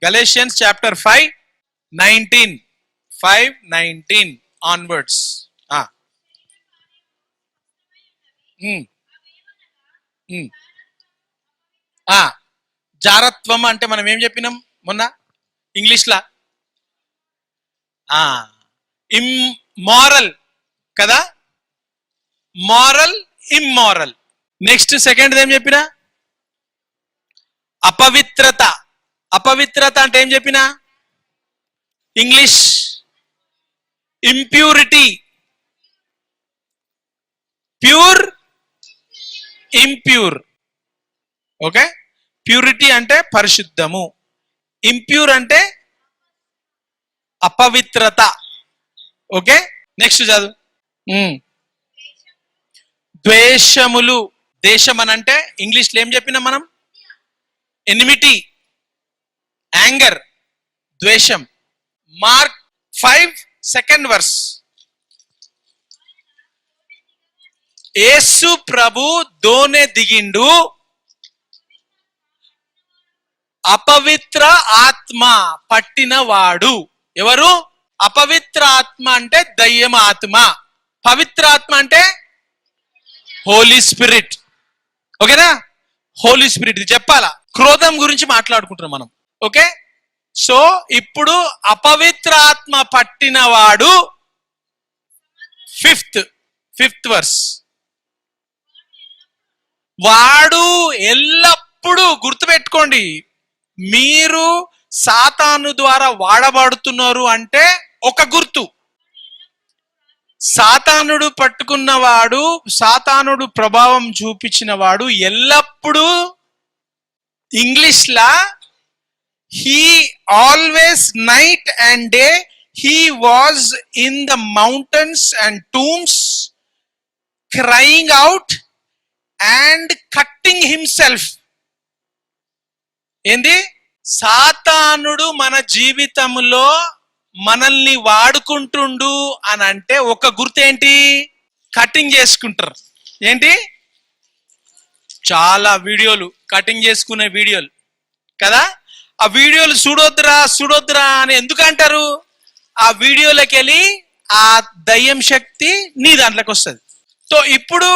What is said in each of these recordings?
Galatians chapter 5:19. 5:19 onwards. జారత్వం అంటే మనం ఏం చెప్పినాం మొన్న ఇంగ్లీష్లా? ఇమ్మోరల్ కదా, మారల్, ఇమ్మోరల్. నెక్స్ట్ సెకండ్ ఏం చెప్పినా? అపవిత్రత. అపవిత్రత అంటే ఏం చెప్పినా? English impurity. Pure, impure. Okay, purity అంటే పరిశుద్ధము, ఇంప్యూర్ అంటే అపవిత్రత. ఓకే, నెక్స్ట్ చదువు. ద్వేషములు. దేశం అని అంటే ఇంగ్లీష్లో ఏం చెప్పినాం మనం? ఎనిమిటీ, యాంగర్, ద్వేషం. Mark 5 2nd verse. యేసు ప్రభు దోనె దిగిండు, అపవిత్ర ఆత్మ పట్టినవాడు. ఎవరు? అపవిత్ర ఆత్మ అంటే దయ్యం ఆత్మ, పవిత్ర ఆత్మ అంటే హోలీ స్పిరిట్. ఓకేనా? హోలీ స్పిరిట్ ఇది చెప్పాలా. క్రోధం గురించి మాట్లాడుకుంటున్నాం మనం. ఓకే, సో ఇప్పుడు అపవిత్ర ఆత్మ పట్టినవాడు. 5th verse. వాడు ఎల్లప్పుడూ, గుర్తుపెట్టుకోండి, మీరు సాతాను ద్వారా వాడబడుతున్నారు అంటే ఒక గుర్తు. సాతానుడు పట్టుకున్నవాడు, సాతానుడు ప్రభావం చూపించిన వాడు ఎల్లప్పుడూ, ఇంగ్లీష్లా he always night and day he was in the mountains and tombs crying out and cutting himself. ఏంది? సాతానుడు మన జీవితంలో మనల్ని వాడుకుంటుండు అని అంటే ఒక గుర్తు ఏంటి? కటింగ్ చేసుకుంటారు. ఏంటి? చాలా వీడియోలు కటింగ్ చేసుకునే వీడియోలు కదా. ఆ వీడియోలు చూడొద్దురా అని ఎందుకు అంటారు? ఆ వీడియోలోకి వెళ్ళి ఆ దయ్యం శక్తి నీ దాంట్లోకి వస్తుంది. సో ఇప్పుడు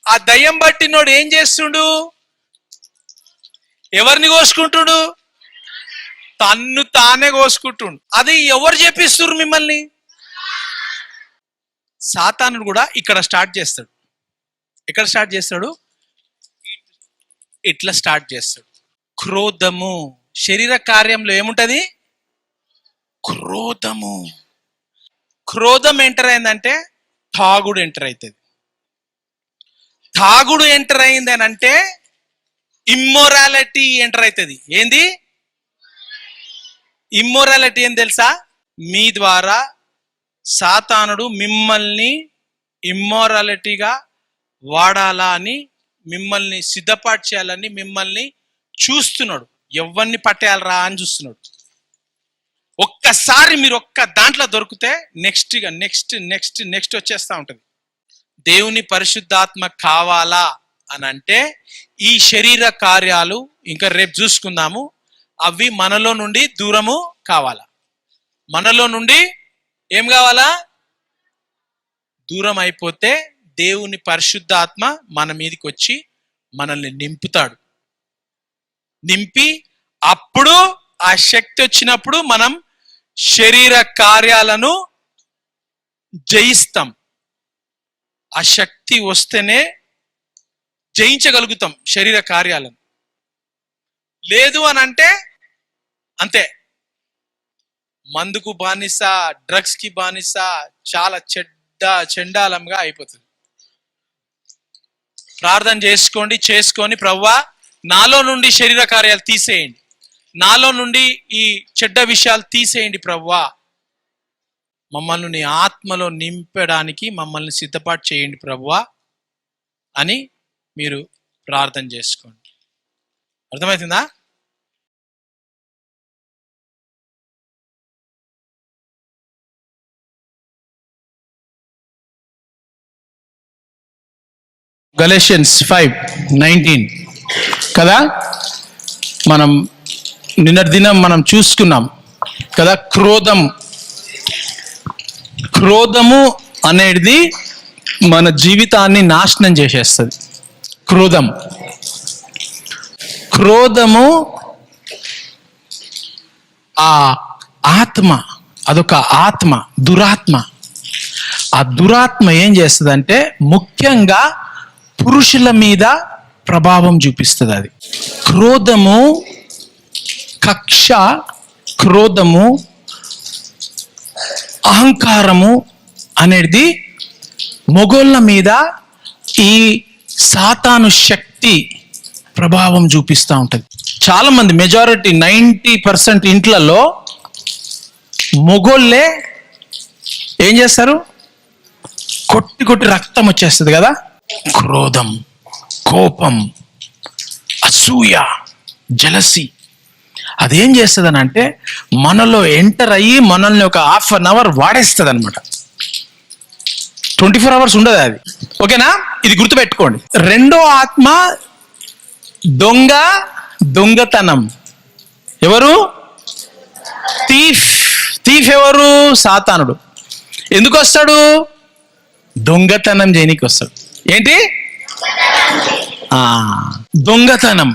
ఆ దయ్యం బట్టినోడు ఏం చేస్తుండు? ఎవరిని కోసుకుంటుడు? తన్ను తానే కోసుకుంటుండు. అది ఎవరు చెప్పిస్తున్నారు మిమ్మల్ని? సాతానుడు కూడా ఇక్కడ స్టార్ట్ చేస్తాడు. ఎక్కడ స్టార్ట్ చేస్తాడు? ఇట్లా స్టార్ట్ చేస్తాడు. క్రోధము. శరీర కార్యంలో ఏముంటది? క్రోధము. క్రోధం ఎంటర్ అయిందంటే తాగుడు ఎంటర్ అవుతుంది. తాగుడు ఎంటర్ అయింది అని అంటే ఇమ్మొరాలిటీ ఎంటర్ అవుతుంది. ఏంది ఇమ్మొరాలిటీ? ఏం తెలుసా? మీ ద్వారా సాతానుడు మిమ్మల్ని ఇమ్మొరాలిటీగా వాడాలా అని, మిమ్మల్ని సిద్ధపాటు చేయాలని మిమ్మల్ని చూస్తున్నాడు. ఎవరిని పట్టేయాలరా అని చూస్తున్నాడు. ఒక్కసారి మీరు ఒక్క దాంట్లో దొరికితే నెక్స్ట్ వచ్చేస్తా ఉంటుంది. దేవుని పరిశుద్ధాత్మ కావాలా అని అంటే ఈ శరీర కార్యాలు ఇంకా రేపు చూసుకుందాము, అవి మనలో నుండి దూరము కావాలా. మనలో నుండి ఏం కావాలా? దూరం అయిపోతే దేవుని పరిశుద్ధాత్మ మన మీదకి వచ్చి మనల్ని నింపుతాడు. నింపి అప్పుడు ఆ శక్తి వచ్చినప్పుడు మనం శరీర కార్యాలను జయిస్తాం. ఆ శక్తి వస్తేనే జయించగలుగుతాం శరీర కార్యాలను. లేదు అని అంటే అంతే, మందుకు బానిస, డ్రగ్స్ కి బానిస, చాలా చెండాలంగా అయిపోతుంది. ప్రార్థన చేసుకొని ప్రభువా నాలో నుండి శరీర కార్యాలు తీసేయండి, నాలో నుండి ఈ చెడ్డ విషయాలు తీసేయండి ప్రభువా, మమ్మల్ని నీ ఆత్మలో నింపడానికి మమ్మల్ని సిద్ధపాటు చేయండి ప్రభువా అని మీరు ప్రార్థన చేసుకోండి. అర్థమవుతుందా? Galatians 5:19 కదా. మనం నిన్నటి దినం మనం చూసుకున్నాం కదా, క్రోధము అనేది మన జీవితాన్ని నాశనం చేసేస్తుంది. క్రోధము ఆ ఆత్మ, అదొక ఆత్మ, దురాత్మ. ఆ దురాత్మ ఏం చేస్తుందంటే ముఖ్యంగా పురుషుల మీద ప్రభావం చూపిస్తుంది. అది క్రోధము, కక్ష, క్రోధము, అహంకారము అనేది మొగోళ్ళ మీద ఈ సాతాను శక్తి ప్రభావం చూపిస్తూ ఉంటుంది. చాలా మంది, మెజారిటీ 90% ఇంట్లలో మొగోళ్ళే ఏం చేస్తారు, కొట్టి రక్తం వచ్చేస్తుంది కదా. క్రోధం, కోపం, అసూయ, జలసి అదేం చేస్తుంది అని అంటే మనలో ఎంటర్ అయ్యి మనల్ని ఒక 1/2 hour వాడేస్తుంది అనమాట. 24 hours ఉండదు అది. ఓకేనా, ఇది గుర్తుపెట్టుకోండి. రెండో ఆత్మ దొంగతనం. ఎవరు? థీఫ్ ఎవరు? సాతానుడు. ఎందుకు వస్తాడు? దొంగతనం చేయనీకి వస్తాడు. ఏంటి? దొంగతనం.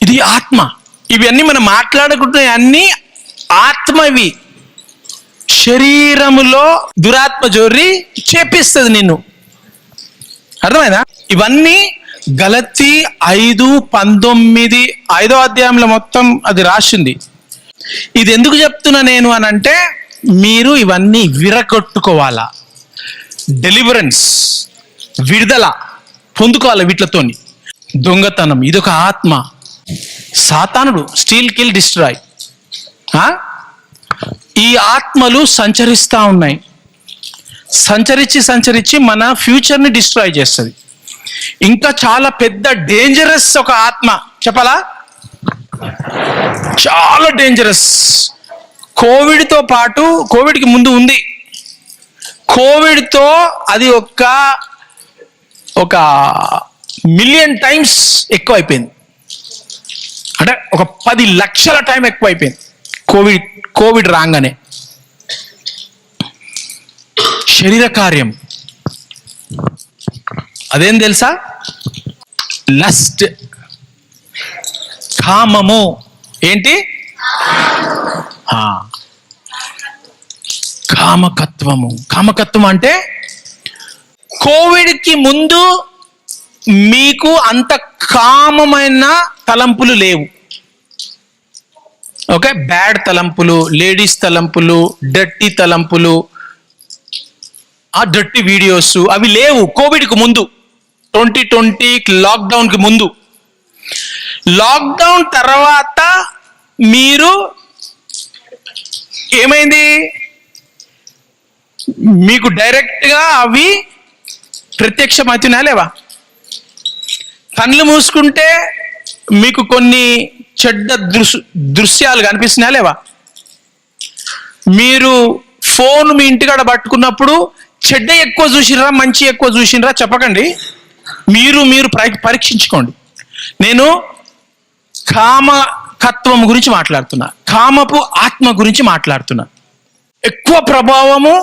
ఇది ఆత్మ. ఇవన్నీ మనం మాట్లాడుకుంటున్న అన్ని ఆత్మవి. శరీరములో దురాత్మ జోరి చేపిస్తుంది నిన్ను. అర్థమైందా? ఇవన్నీ గలతీ 5:19 5వ అధ్యాయంలో మొత్తం అది రాసింది. ఇది ఎందుకు చెప్తున్నా నేను అని అంటే మీరు ఇవన్నీ విరగొట్టుకోవాలా, డెలివరెన్స్, విడుదల పొందుకోవాలి వీటితోని. దొంగతనం ఇదొక ఆత్మ. సాతానుడు స్టీల్, కిల్, డిస్ట్రాయ్. ఈ ఆత్మలు సంచరిస్తూ ఉన్నాయి. సంచరించి మన ఫ్యూచర్ని డిస్ట్రాయ్ చేస్తుంది. ఇంకా చాలా పెద్ద డేంజరస్ ఒక ఆత్మ చెప్పాలా, చాలా డేంజరస్. కోవిడ్తో పాటు, కోవిడ్కి ముందు ఉంది, కోవిడ్తో అది ఒక 1,000,000 times ఎక్కువ అయిపోయింది. అంటే ఒక 10 లక్షల టైం ఎక్కువ అయిపోయింది కోవిడ్ రాగానే. శరీర కార్యం అదేం తెలుసా? లస్ట్, కామము. ఏంటి? కామకత్వం అంటే కోవిడ్కి ముందు మీకు అంత కామమైన తలంపులు లేవు. ఓకే, బ్యాడ్ తలంపులు, లేడీస్ తలంపులు, డర్టీ తలంపులు, ఆ డర్టీ వీడియోస్ అవి లేవు కోవిడ్కి ముందు. 2020 లాక్డౌన్కి ముందు. లాక్డౌన్ తర్వాత మీరు ఏమైంది? మీకు డైరెక్ట్గా అవి ప్రత్యక్షమవుతున్నా లేవా? కళ్ళు మూసుకుంటే మీకు కొన్ని చెడ్డ దృశ్యాలు కనిపిస్తున్నా లేవా? మీరు ఫోన్ మీ ఇంటికాడ పట్టుకున్నప్పుడు చెడ్డ ఎక్కువ చూసినరా, మంచి ఎక్కువ చూసినరా చెప్పకండి. మీరు పరీక్షించుకోండి. నేను కామకత్వం గురించి మాట్లాడుతున్నా, కామపు ఆత్మ గురించి మాట్లాడుతున్నా. ఎక్కువ ప్రభావము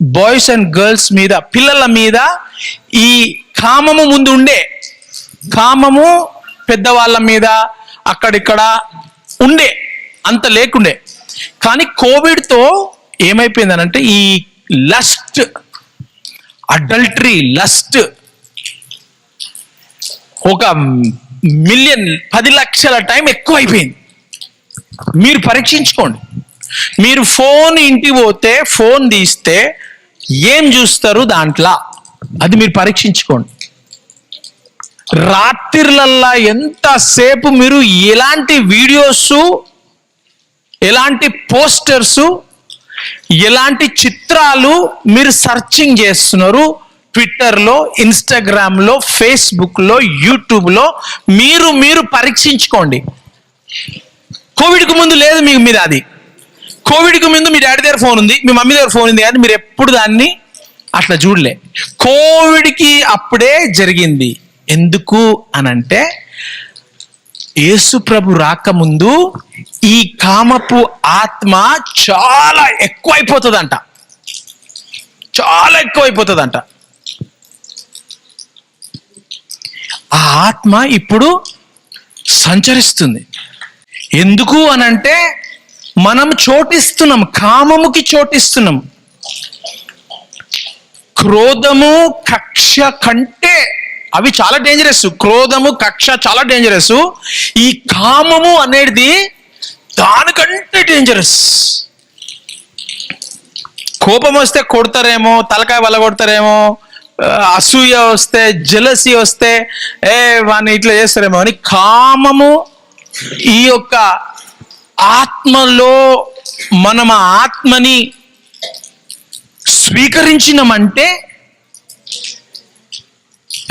బాయ్స్ అండ్ గర్ల్స్ మీద, పిల్లల మీద ఈ కామము ముందు ఉండే. కామము పెద్దవాళ్ళ మీద అక్కడిక్కడ ఉండే, అంత లేకుండే. కానీ కోవిడ్తో ఏమైపోయిందనంటే ఈ లస్ట్, అడల్టరీ, లస్ట్ ఒక 10 లక్షల టైం ఎక్కువ అయిపోయింది. మీరు పరీక్షించుకోండి. మీరు ఫోన్ ఇంటికి పోతే ఫోన్ తీస్తే ఏం చూస్తారు దాంట్లో, అది మీరు పరీక్షించుకోండి. రాత్రిలల్లా ఎంతసేపు మీరు ఎలాంటి వీడియోస్, ఎలాంటి పోస్టర్స్, ఎలాంటి చిత్రాలు మీరు సర్చింగ్ చేస్తున్నారు ట్విట్టర్లో, ఇన్స్టాగ్రామ్లో, ఫేస్బుక్లో, యూట్యూబ్లో. మీరు పరీక్షించుకోండి. కోవిడ్కి ముందు లేదు మీకు మీద అది. కోవిడ్కి ముందు మీ డాడీ దగ్గర ఫోన్ ఉంది, మీ మమ్మీ దగ్గర ఫోన్ ఉంది, కానీ మీరు ఎప్పుడు దాన్ని అట్లా చూడలే. కోవిడ్కి అప్పుడే జరిగింది. ఎందుకు అనంటే యేసు ప్రభు రాకముందు ఈ కామపు ఆత్మ చాలా ఎక్కువైపోతుందంట, చాలా ఎక్కువైపోతుందంట. ఆ ఆత్మ ఇప్పుడు సంచరిస్తుంది. ఎందుకు అనంటే మనం చోటిస్తున్నాం, కామముకి చోటిస్తున్నాం. క్రోధము కక్ష కంటే అవి చాలా డేంజరస్. క్రోధము కక్ష చాలా డేంజరస్. ఈ కామము అనేది దానికంటే డేంజరస్. కోపం వస్తే కొడతారేమో, తలకాయ వల్ల కొడతారేమో, అసూయ వస్తే, జెలసీ వస్తే వాడిని ఇట్లా చేస్తారేమో అని కామము ఈ యొక్క ఆత్మలో మనం ఆ ఆత్మని స్వీకరించినమంటే,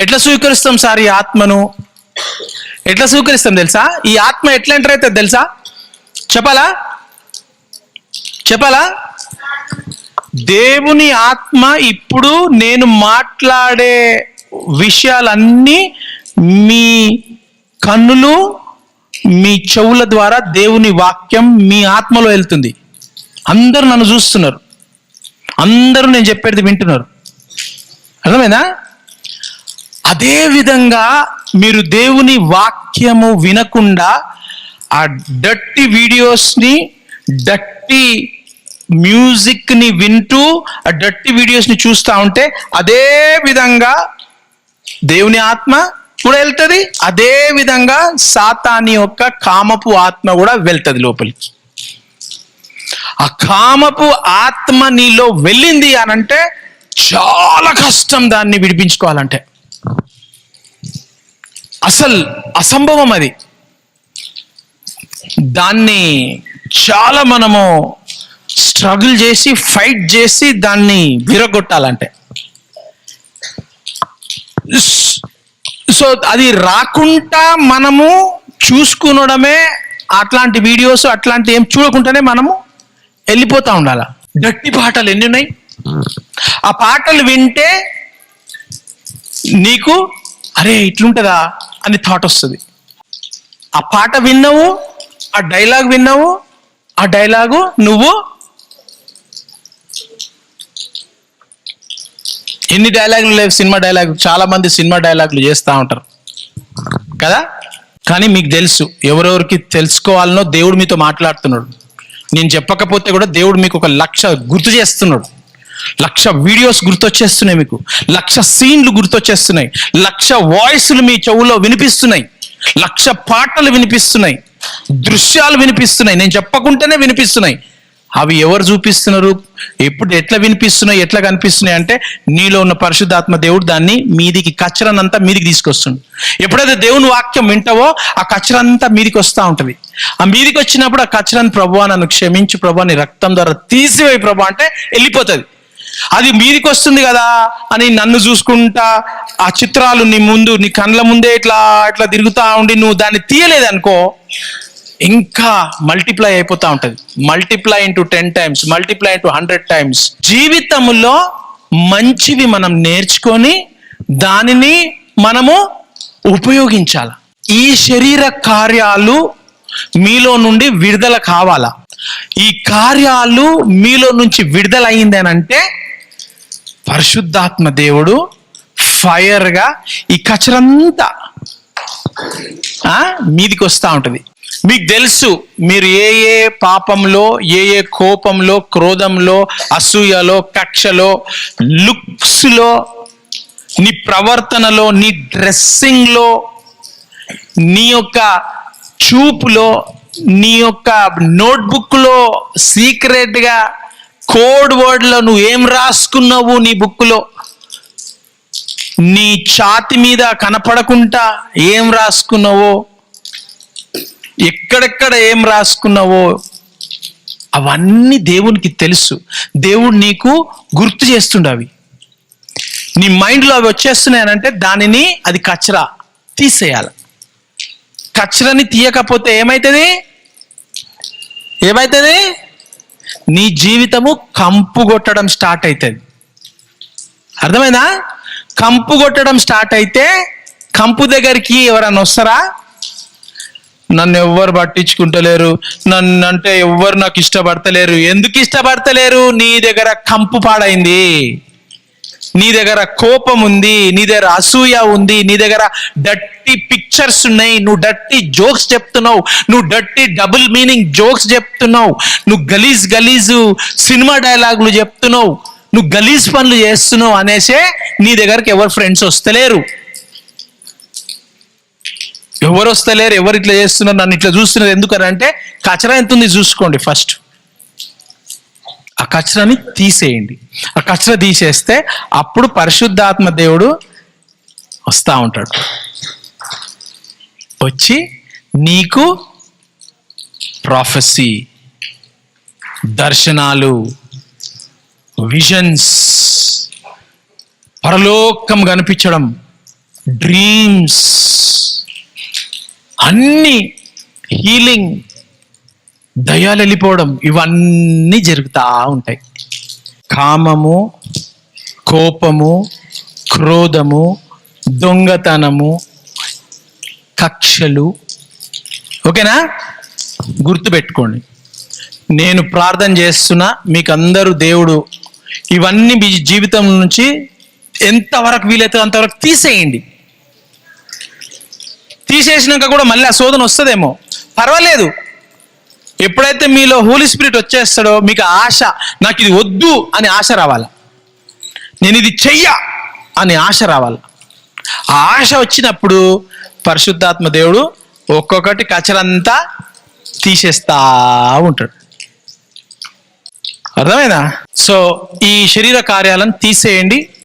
ఎట్లా స్వీకరిస్తాం సార్ ఈ ఆత్మను? ఎట్లా స్వీకరిస్తాం తెలుసా? ఈ ఆత్మ ఎట్లా ఎంటర్ అవుతుంది తెలుసా? చెప్పాలా? దేవుని ఆత్మ ఇప్పుడు నేను మాట్లాడే విషయాలన్నీ మీ కన్నులు, మీ చెవుల ద్వారా దేవుని వాక్యం మీ ఆత్మలో వెళ్తుంది. అందరూ నన్ను చూస్తున్నారు, అందరూ నేను చెప్పేది వింటున్నారు. అర్థమైందా? అదే విధంగా మీరు దేవుని వాక్యము వినకుండా ఆ డర్టీ వీడియోస్ని, డర్టీ మ్యూజిక్ని వింటూ ఆ డర్టీ వీడియోస్ని చూస్తూ ఉంటే అదే విధంగా దేవుని ఆత్మ కూడా వెళ్తుంది. అదే విధంగా సాతాని యొక్క కామపు ఆత్మ కూడా వెళ్తుంది లోపలికి. ఆ కామపు ఆత్మ నీలో వెళ్ళింది అనంటే చాలా కష్టం దాన్ని విడిపించుకోవాలంటే. అసలు అసంభవం అది. దాన్ని చాలా మనము స్ట్రగుల్ చేసి, ఫైట్ చేసి దాన్ని విరగొట్టాలంటే. సో అది రాకుండా మనము చూసుకునడమే, అట్లాంటి వీడియోస్ అట్లాంటి ఏం చూడకుండానే మనము వెళ్ళిపోతూ ఉండాలి. గట్టి పాటలు ఎన్ని ఉన్నాయి, ఆ పాటలు వింటే నీకు అరే ఇట్లుంటుందా అని థాట్ వస్తుంది. ఆ పాట విన్నావు, ఆ డైలాగ్ విన్నావు, ఆ డైలాగు నువ్వు ఎన్ని డైలాగులు లేవు సినిమా డైలాగ్. చాలా మంది సినిమా డైలాగులు చేస్తూ ఉంటారు కదా. కానీ మీకు తెలుసు, ఎవరెవరికి తెలుసుకోవాలనో దేవుడు మీతో మాట్లాడుతున్నాడు. నేను చెప్పకపోతే కూడా దేవుడు మీకు ఒక 1,00,000 గుర్తు చేస్తున్నాడు. 1,00,000 వీడియోస్ గుర్తొచ్చేస్తున్నాయి, మీకు 1,00,000 సీన్లు గుర్తొచ్చేస్తున్నాయి, 1,00,000 వాయిస్లు మీ చెవులో వినిపిస్తున్నాయి, 1,00,000 పాటలు వినిపిస్తున్నాయి, దృశ్యాలు వినిపిస్తున్నాయి. నేను చెప్పకుంటేనే వినిపిస్తున్నాయి. అవి ఎవరు చూపిస్తున్నారు, ఎప్పుడు, ఎట్లా వినిపిస్తున్నాయి, ఎట్లా కనిపిస్తున్నాయి అంటే నీలో ఉన్న పరిశుద్ధాత్మ దేవుడు దాన్ని మీదికి, కచ్చరనంతా మీదికి తీసుకొస్తుంది. ఎప్పుడైతే దేవుని వాక్యం వింటావో ఆ కచ్చరంతా మీదికి వస్తూ ఉంటుంది. ఆ మీదికి వచ్చినప్పుడు ఆ కచ్చరాన్ని ప్రభువా నన్ను క్షమించి ప్రభువా నీ రక్తం ద్వారా తీసివేయి ప్రభు అంటే వెళ్ళిపోతుంది. అది మీదికి వస్తుంది కదా అని నన్ను చూసుకుంటా ఆ చిత్రాలు నీ ముందు, నీ కళ్ళ ముందే ఇట్లా ఇట్లా తిరుగుతూ ఉండి నువ్వు దాన్ని తీయలేదనుకో, ఇంకా మల్టిప్లై అయిపోతూ ఉంటుంది. Multiply into 10 times, multiply into 100 times. జీవితంలో మంచివి మనం నేర్చుకొని దానిని మనము ఉపయోగించాలి. ఈ శరీర కార్యాలు మీలో నుండి విడుదల కావాలా? ఈ కార్యాలు మీలో నుంచి విడుదల అయింది అని అంటే పరిశుద్ధాత్మ దేవుడు ఫైర్గా ఈ కచరంతా మీదికి వస్తూ ఉంటుంది. మీకు తెలుసు, మీరు ఏ ఏ పాపంలో, ఏ ఏ కోపంలో, క్రోధంలో, అసూయలో, కక్షలో, లుక్స్లో, నీ ప్రవర్తనలో, నీ డ్రెస్సింగ్లో, నీ యొక్క చూపులో, నీ యొక్క నోట్బుక్లో సీక్రెట్గా కోడ్ వర్డ్లో నువ్వు ఏం రాసుకున్నావు, నీ బుక్లో నీ ఛాతి మీద కనపడకుండా ఏం రాసుకున్నావో, ఎక్కడెక్కడ ఏం రాసుకున్నావో అవన్నీ దేవునికి తెలుసు. దేవుడు నీకు గుర్తు చేస్తుండే. అవి నీ మైండ్లో అవి వచ్చేస్తున్నాయనంటే దానిని, అది కచరా తీసేయాలి. కచరాని తీయకపోతే ఏమవుతుంది? నీ జీవితము కంపు కొట్టడం స్టార్ట్ అవుతుంది. అర్థమైందా? కంపు కొట్టడం స్టార్ట్ అయితే కంపు దగ్గరికి ఎవరన్నా వస్తారా? నన్ను ఎవ్వరు పట్టించుకుంటలేరు, నన్ను అంటే ఎవ్వరు నాకు ఇష్టపడతలేరు. ఎందుకు ఇష్టపడతలేరు? నీ దగ్గర కంపు పాడైంది, నీ దగ్గర కోపం ఉంది, నీ దగ్గర అసూయ ఉంది, నీ దగ్గర డర్టీ పిక్చర్స్ ఉన్నాయి, నువ్వు డర్టీ జోక్స్ చెప్తున్నావు, నువ్వు డర్టీ డబుల్ మీనింగ్ జోక్స్ చెప్తున్నావు, నువ్వు గలీజు సినిమా డైలాగులు చెప్తున్నావు, నువ్వు గలీజ్ పనులు చేస్తున్నావు అనేసే నీ దగ్గరకు ఎవరు ఫ్రెండ్స్ వస్తలేరు. ఎవరు వస్తలేరు, ఎవరు ఇట్లా చేస్తున్నారు, నన్ను ఇట్లా చూస్తున్నారు ఎందుకనంటే కచరా ఎంత ఉంది చూసుకోండి. ఫస్ట్ ఆ కచరాని తీసేయండి. ఆ కచరా తీసేస్తే అప్పుడు పరిశుద్ధాత్మ దేవుడు వస్తూ ఉంటాడు. వచ్చి నీకు ప్రాఫెసీ, దర్శనాలు, విజన్స్, పరలోకం కనిపించడం, డ్రీమ్స్, అన్నీ, హీలింగ్, దయ్యాలు వెళ్ళిపోవడం, ఇవన్నీ జరుగుతూ ఉంటాయి. కామము, కోపము, క్రోధము, దొంగతనము, కక్షలు. ఓకేనా? గుర్తుపెట్టుకోండి. నేను ప్రార్థన చేస్తున్నా, మీకు అందరూ దేవుడు ఇవన్నీ మీ జీవితం నుంచి ఎంతవరకు వీలైతే అంతవరకు తీసేయండి. తీసేసినాక కూడా మళ్ళీ ఆ శోధన వస్తుందేమో, పర్వాలేదు. ఎప్పుడైతే మీలో హోలీ స్పిరిట్ వచ్చేస్తాడో మీకు ఆశ, నాకు ఇది వద్దు అని ఆశ రావాలి, నేను ఇది చెయ్య అని ఆశ రావాలి. ఆ ఆశ వచ్చినప్పుడు పరిశుద్ధాత్మ దేవుడు ఒక్కొక్కటి కచరంతా తీసేస్తా ఉంటాడు. అర్థమైనా? సో ఈ శరీర కార్యాలను తీసేయండి.